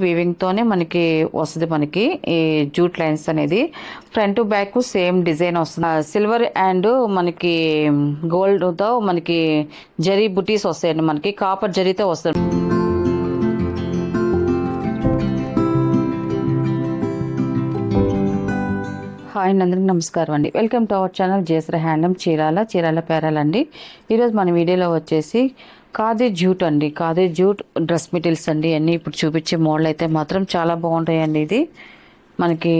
Weaving తోనే మనకి వస్తుంది. మనకి ఈ జూట్ లైన్స్ అనేది ఫ్రంట్ బ్యాక్ సేమ్ డిజైన్ వస్తుంది. సిల్వర్ అండ్ మనకి గోల్డ్ తో మనకి జరీ బుటీస్ వస్తాయండి. మనకి కాపర్ జరీతో వస్తుంది. హాయ్ అందరికీ నమస్కారం అండి. Welcome to our channel Jesara handloom Chirala పేరాలండి. ఈరోజు మన వీడియోలో వచ్చేసి ఖాదీ జూట్ అండి. ఖాదీ జూట్ డ్రెస్ మెటీరియల్స్ అండి. అన్నీ ఇప్పుడు చూపించే మోడల్ అయితే మాత్రం చాలా బాగుంటాయండి. ఇది మనకి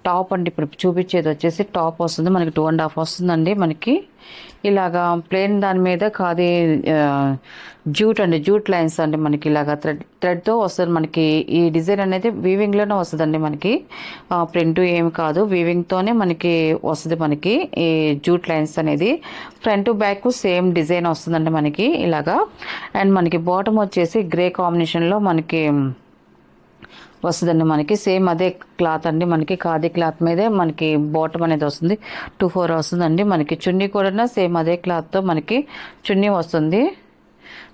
టాప్ అండి. ఇప్పుడు చూపించేది వచ్చేసి టాప్ వస్తుంది. మనకి 2.5 వస్తుందండి. మనకి ఇలాగా ప్లెయిన్ దాని మీద ఖాదీ జూట్ అండి. జూట్ లైన్స్ అండి. మనకి ఇలాగా థ్రెడ్తో వస్తుంది. మనకి ఈ డిజైన్ అనేది వీవింగ్లోనే వస్తుందండి. మనకి ప్రింట్ ఏమి కాదు, వీవింగ్తోనే మనకి వస్తుంది. మనకి ఈ జూట్ లైన్స్ అనేది ఫ్రంట్ బ్యాక్ సేమ్ డిజైన్ వస్తుందండి. మనకి ఇలాగా అండ్ మనకి బాటమ్ వచ్చేసి గ్రే కాంబినేషన్లో మనకి వస్తుందండి. మనకి సేమ్ అదే క్లాత్ అండి. మనకి ఖాదీ క్లాత్ మీదే మనకి బాటమ్ అనేది వస్తుంది. 2/4 వస్తుందండి. మనకి చున్నీ కూడా సేమ్ అదే క్లాత్తో మనకి చున్నీ వస్తుంది.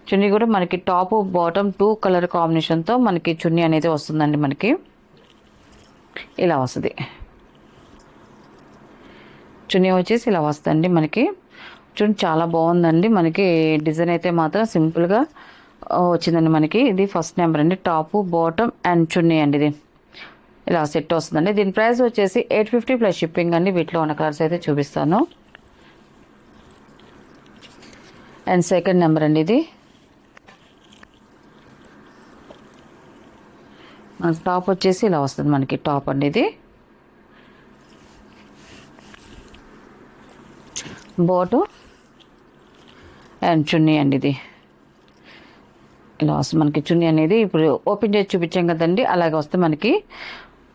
చున్నీ కూడా మనకి టాప్ బాటమ్ 2 కలర్ కాంబినేషన్తో మనకి చున్నీ అనేది వస్తుందండి. మనకి ఇలా వస్తుంది. చున్నీ వచ్చేసి ఇలా వస్తుందండి. మనకి చున్నీ చాలా బాగుందండి. మనకి డిజైన్ అయితే మాత్రం సింపుల్గా వచ్చిందండి. మనకి ఇది ఫస్ట్ నెంబర్ అండి. టాపు బాటమ్ అండ్ చున్నీ అండి. ఇది ఇలా సెట్ వస్తుందండి. దీని ప్రైస్ వచ్చేసి 850 ప్లస్ షిప్పింగ్ అండి. వీటిలో ఉన్న కలర్స్ అయితే చూపిస్తాను. అండ్ సెకండ్ నెంబర్ అండి. ఇది మన టాప్ వచ్చేసి ఇలా వస్తుంది. మనకి టాప్ అండి. ఇది బాటమ్ అండ్ చున్నీ అండి. ఇది ఇలా వస్తుంది. మనకి చున్నీ అనేది ఇప్పుడు ఓపెన్ చేసి చూపించాం కదండి. అలాగే వస్తే మనకి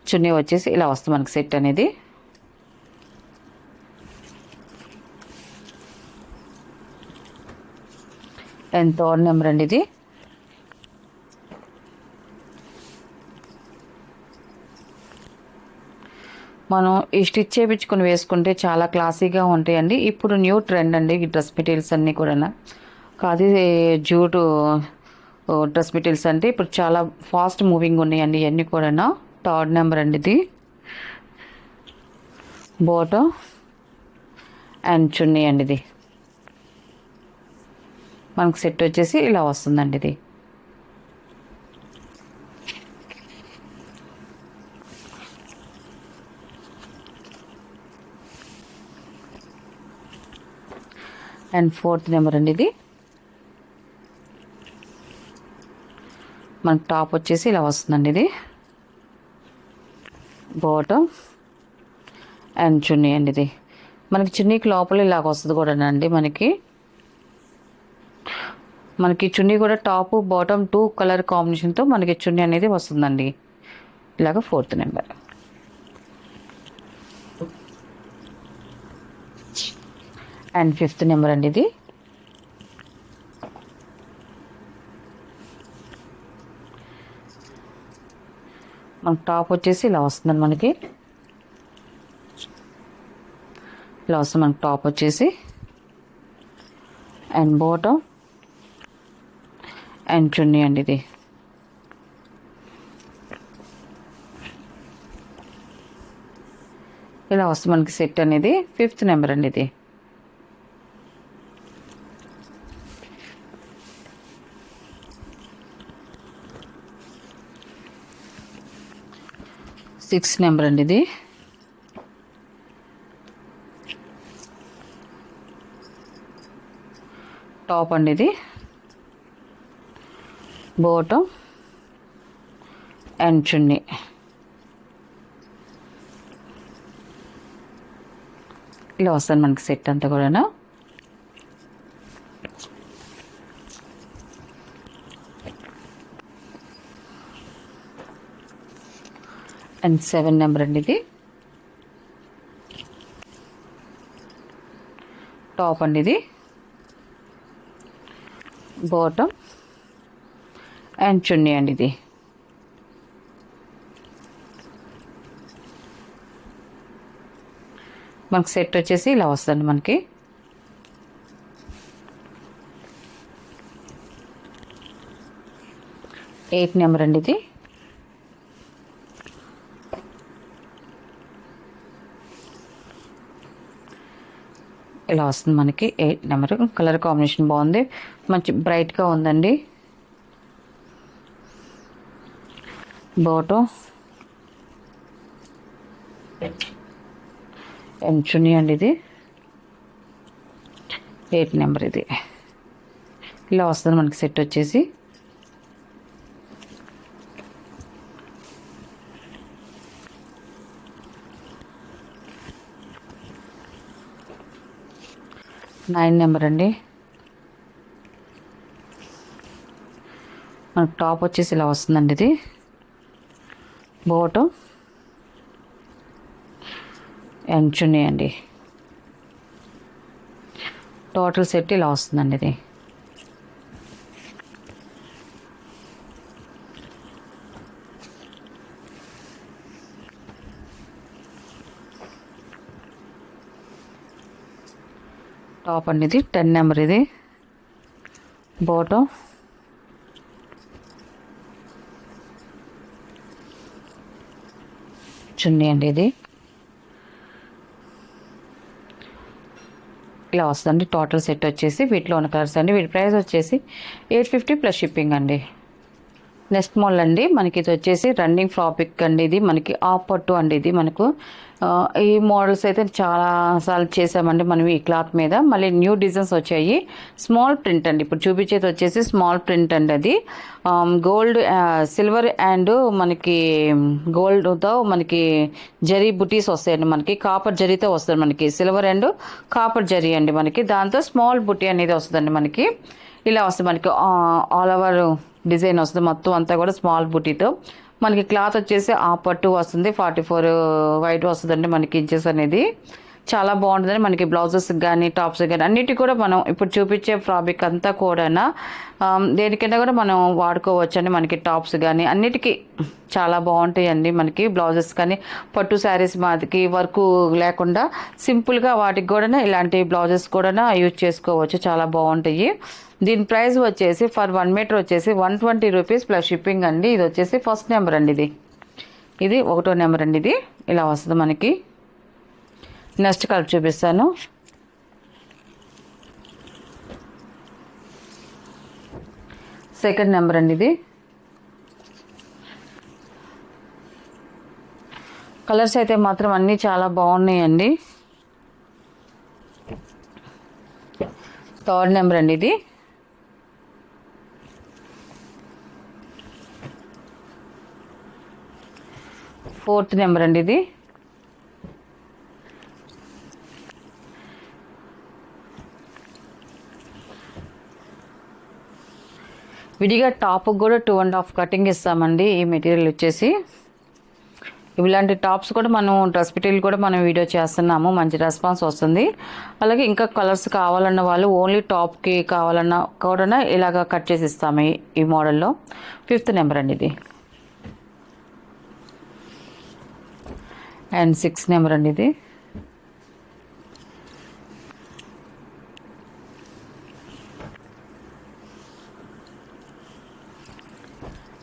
చున్నీ వచ్చేసి ఇలా వస్తుంది. మనకి సెట్ అనేది అండ్ థర్డ్ నెంబర్ అండి. ఇది మనం ఈ స్టిచ్ చేయించుకొని వేసుకుంటే చాలా క్లాసీగా ఉంటాయండి. ఇప్పుడు న్యూ ట్రెండ్ అండి ఈ డ్రెస్ మెటీరియల్స్ అన్నీ కూడా. ఖాదీ జూటు డ్రెస్ మెటీరియల్స్ అంటే ఇప్పుడు చాలా ఫాస్ట్ మూవింగ్ ఉన్నాయండి ఇవన్నీ కూడా. థర్డ్ నెంబర్ అండి. ఇది బాటమ్ అండ్ చున్నీ అండి. ఇది మనకు సెట్ వచ్చేసి ఇలా వస్తుందండి. ఇది అండ్ ఫోర్త్ నెంబర్ అండి. ఇది మనకు టాప్ వచ్చేసి ఇలా వస్తుందండి. ఇది బాటమ్ అండ్ చున్నీ అండి. ఇది మనకి చున్నీకి లోపల ఇలాగ వస్తుంది కూడా అండి. మనకి చున్నీ కూడా టాప్ బాటమ్ 2 కలర్ కాంబినేషన్తో మనకి చున్నీ అనేది వస్తుందండి. ఇలాగ fourth number and fifth number అండి. ఇది మనకు టాప్ వచ్చేసి ఇలా వస్తుందండి. మనకి ఇలా వస్తుంది. మనకు టాప్ వచ్చేసి అండ్ బాటమ్ అండ్ చున్నీ అండి. ఇది ఇలా వస్తుంది మనకి సెట్ అనేది. ఫిఫ్త్ నెంబర్ అండి. ఇది సిక్స్త్ నెంబర్ అండి. ఇది టాప్ అండి. ఇది బాటమ్ అండ్ చున్నీ ఇలా వస్తుంది మనకి సెట్ అంతా కూడా. అండ్ 7 నెంబర్ అండి. ఇది టాప్ అండి. ఇది బాటమ్ అండ్ చున్నీ అండి. ఇది మనకి సెట్ వచ్చేసి ఇలా వస్తుంది. మనకి 8 నెంబర్ అండి. ఇది ఇలా వస్తుంది మనకి 8 నెంబర్. కలర్ కాంబినేషన్ బాగుంది, మంచి బ్రైట్గా ఉందండి. బాటమ్ ఎంచుని అండి, ఇది 8 నెంబర్. ఇది ఇలా వస్తుంది మనకి సెట్ వచ్చేసి. నైన్ నెంబర్ అండి. మనకు టాప్ వచ్చేసి ఇలా వస్తుందండి. ఇది బాటమ్ ఎంచుని అండి. టోటల్ సెట్ ఇలా వస్తుందండి. ఇది టాప్ అండి, ఇది 10 నెంబర్. ఇది బాటమ్ చున్నీ అండి. ఇది ఇలా వస్తుందండి టోటల్ సెట్ వచ్చేసి. వీటిలో ఉన్న కలర్స్ అండి. వీటి ప్రైస్ వచ్చేసి 850 ప్లస్ షిప్పింగ్ అండి. నెక్స్ట్ మోడల్ అండి, మనకి ఇది వచ్చేసి రన్నింగ్ ఫ్రాపిక్ అండి. ఇది మనకి ఆఫ్ పట్టు అండి. ఇది మనకు ఈ మోడల్స్ అయితే చాలా సార్లు చేసామండి మనం ఈ క్లాత్ మీద. మళ్ళీ న్యూ డిజైన్స్ వచ్చాయి. స్మాల్ ప్రింట్ అండి, ఇప్పుడు చూపించేది వచ్చేసి స్మాల్ ప్రింట్ అండి. అది గోల్డ్ సిల్వర్ అండ్ మనకి గోల్డ్తో మనకి జరీ బుటీస్ వస్తాయండి. మనకి కాపర్ జరీతో వస్తుంది. మనకి సిల్వర్ అండ్ కాపర్ జరీ అండి. మనకి దాంతో స్మాల్ బుటీ అనేది వస్తుందండి. మనకి ఇలా వస్తుంది. మనకి ఆల్ ఓవర్ డిజైన్ వస్తుంది. మొత్తం అంతా కూడా స్మాల్ బుటీతో మనకి క్లాత్ వచ్చేసి ఆ పట్టు వస్తుంది. 44 వైట్ వస్తుందండి మనకి ఇంచెస్ అనేది. చాలా బాగుంటుందండి. మనకి బ్లౌజెస్ కానీ టాప్స్ కానీ అన్నిటి కూడా మనం ఇప్పుడు చూపించే ఫ్రాబ్రిక్ అంతా కూడా దేనికైనా కూడా మనం వాడుకోవచ్చు అండి. మనకి టాప్స్ కానీ అన్నిటికీ చాలా బాగుంటాయండి. మనకి బ్లౌజెస్ కానీ పట్టు శారీస్ మాదికి వర్క్ లేకుండా సింపుల్గా వాటికి కూడా ఇలాంటి బ్లౌజెస్ కూడా యూజ్ చేసుకోవచ్చు. చాలా బాగుంటాయి. దీని ప్రైస్ వచ్చేసి ఫర్ 1 మీటర్ వచ్చేసి 120 రూపీస్ ప్లస్ షిప్పింగ్ అండి. ఇది వచ్చేసి ఫస్ట్ నెంబర్ అండి. ఇది 1వ నెంబర్ అండి. ఇది ఇలా వస్తుంది మనకి. నెక్స్ట్ కలర్ చూపిస్తాను. సెకండ్ నెంబర్ అండి. ఇది కలర్స్ అయితే మాత్రం అన్నీ చాలా బాగున్నాయండి. థర్డ్ నెంబర్ అండి. ఇది ఫోర్త్ నెంబర్ అండి. ఇది విడిగా టాప్ కూడా 2.5 కటింగ్ ఇస్తామండి. ఈ మెటీరియల్ వచ్చేసి ఇలాంటి టాప్స్ కూడా మనం డ్రెస్ మెటీరియల్ కూడా మనం వీడియో చేస్తున్నాము. మంచి రెస్పాన్స్ వస్తుంది. అలాగే ఇంకా కలర్స్ కావాలన్న వాళ్ళు ఓన్లీ టాప్కి కావాలన్నా కూడా ఇలాగ కట్ చేసి ఇస్తాము ఈ మోడల్లో. 5th నెంబర్ అండి. ఇది అండ్ 6th నెంబర్ అండి. ఇది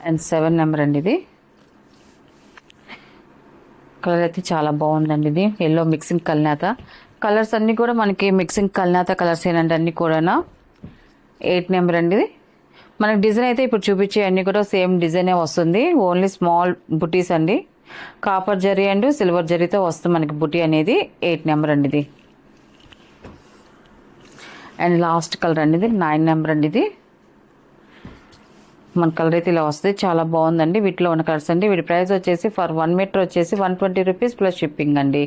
అండ్ 7 నెంబర్ అండి. ఇది కలర్ అయితే చాలా బాగుందండి. ఇది ఎల్లో మిక్సింగ్ కల్నేత కలర్స్ అన్నీ కూడా మనకి మిక్సింగ్ కల్నేత కలర్స్ ఏనండి అన్నీ కూడా. 8 నెంబర్ అండి. ఇది మనకి డిజైన్ అయితే ఇప్పుడు చూపించే అన్నీ కూడా సేమ్ డిజైనే వస్తుంది. ఓన్లీ స్మాల్ బుటీస్ అండి. కాపర్ జరీ అండ్ సిల్వర్ జరీతో వస్తుంది మనకి బుటీ అనేది. 8 నెంబర్ అండి. ఇది అండ్ లాస్ట్ కలర్ అండి. ఇది 9 నెంబర్ అండి. ఇది మన కలర్ అయితే ఇలా వస్తుంది. చాలా బాగుందండి. వీటిలో ఉన్న కలర్స్ అండి. వీటి ప్రైస్ వచ్చేసి ఫర్ 1 మీటర్ వచ్చేసి 120 రూపీస్ ప్లస్ షిప్పింగ్ అండి.